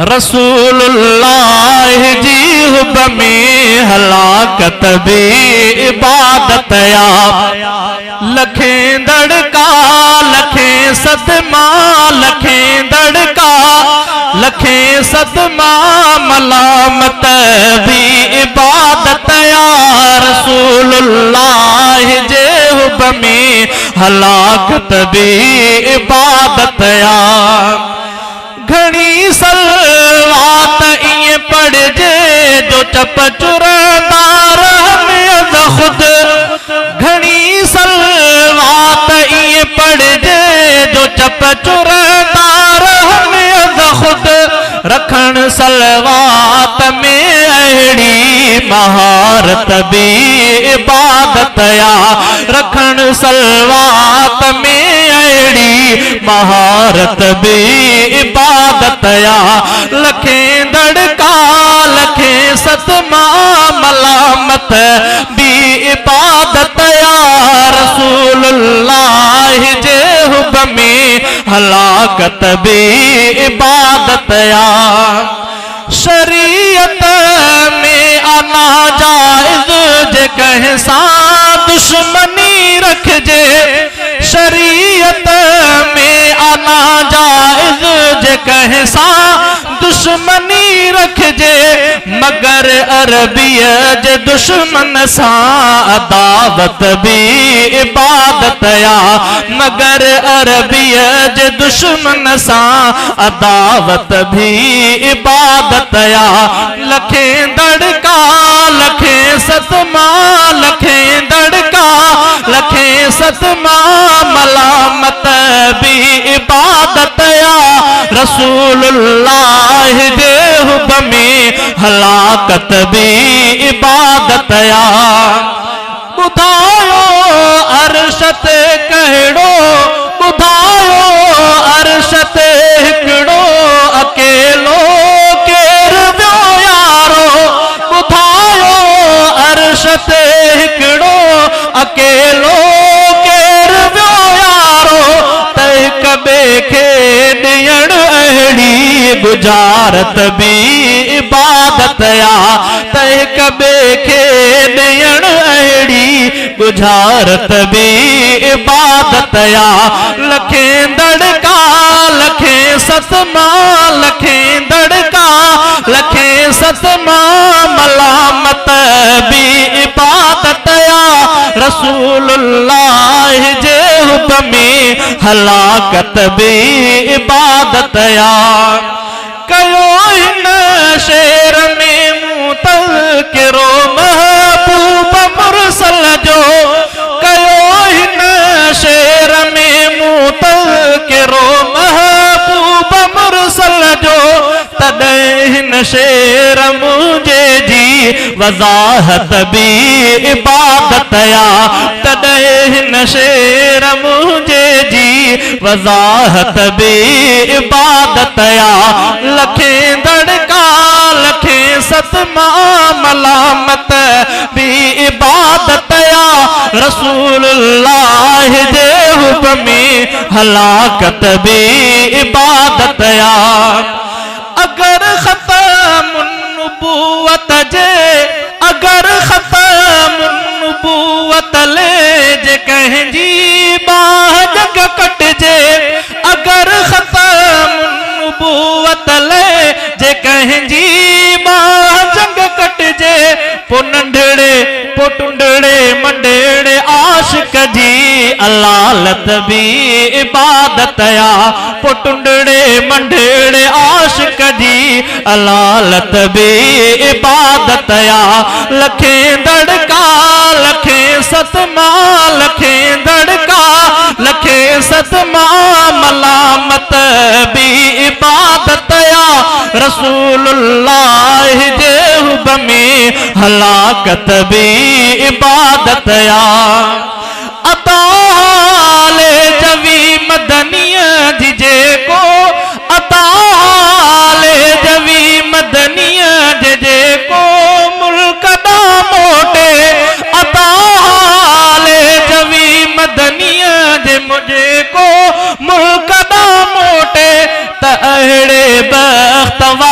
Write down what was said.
रसूलुल्लाह जी हुब में हलाकत भी इबादत या लखें दड़का लखें सदमा लखें दड़का लखें सदमा मलामत भी इबादत या रसूलुल्लाह जे हुब में हलाकत भी इबादत या घणी सलवात इं पढ़ जे जो चप चुरदार में खुद घणी सलवात इं पढ़ जे जो चप चुरदार में खुद रखण सलवात में अहिड़ी महारत भी इबादत या रखण सलवात में अहिड़ी महारत भी इबादत या लखें दड़का लखें सतमा मलामत भी इबादत या रसूलुल्लाह जे हुब में हलाकत भी इबादत या शरीयत में आना जायज जे कह सा दुश्मनी रख जे शरीयत में आना जायज जे कह सा दुश्मनी रख जे मगर अरबिया जे दुश्मन सा अदावत भी इबादत या मगर अरबिया जे दुश्मन सा अदावत भी इबादत या लखें दड़का लखें सतमा लखें दड़का लखें सतमा मलामत भी इबादत या रसूलुल्लाह जे हुब में हलाकत भी इबादत या बुधायो अरशत कहड़ो बुधायो अरशत हिकड़ो अकेलो केर व्यो यारो बुधायो अरशत हिकड़ो अकेलो केर व्यो यारो तय कबे खे ॾियण अहिड़ी गुजारत भी इबादत या तय कबे खे ॾियण अहिड़ी गुजारत भी इबादत या लखें दड़का लखें सतमा लखें दड़का लखें सतमा मलामत भी इबादत या रसूलुल्लाह जे हुब में हलाकत भी इबादत या कयो हिन शेर में मुतज़किरो महबूब मुरसल जो कयो हिन शेर में मुतज़किरो महबूब मुरसल जो तॾहिं हिन शेर मुझे जी वज़ाहत भी इबादत या तॾहिं हिन शेर मुझे जी वज़ाहत भी इबादत या लखें दड़का लखें सतमा मलामत भी इबादत या रसूलुल्लाह जे हुब में हलाकत भी इबादत या अगर ख़त्म नबूवत जे अगर ख़त्म नबूवत ले जे कंहिंजी बाह जग कट जे अगर ख़त्म नबूवत ले जे कंहिंजी बाह जग कट जे पो नंढड़े पो टुंडड़े मंडेड़े आशिक जी अलालत भी इबादत या पो टुंडड़े मंडेड़े आशिक जी अलालत भी इबादत या लखें दड़का लखें सतमा लखें दड़का लखें सतमा मलामत भी इबादत या रसूलुल्लाह जे हुब में हलाकत भी इबादत या अताले जवी मदनिया जी जे को अताले जवी मदनिया जे को मुल्क दा मोटे अताले जवी मदनिया जे मुझे को मुल्क दा मोटे त अहिड़े बख्त नवा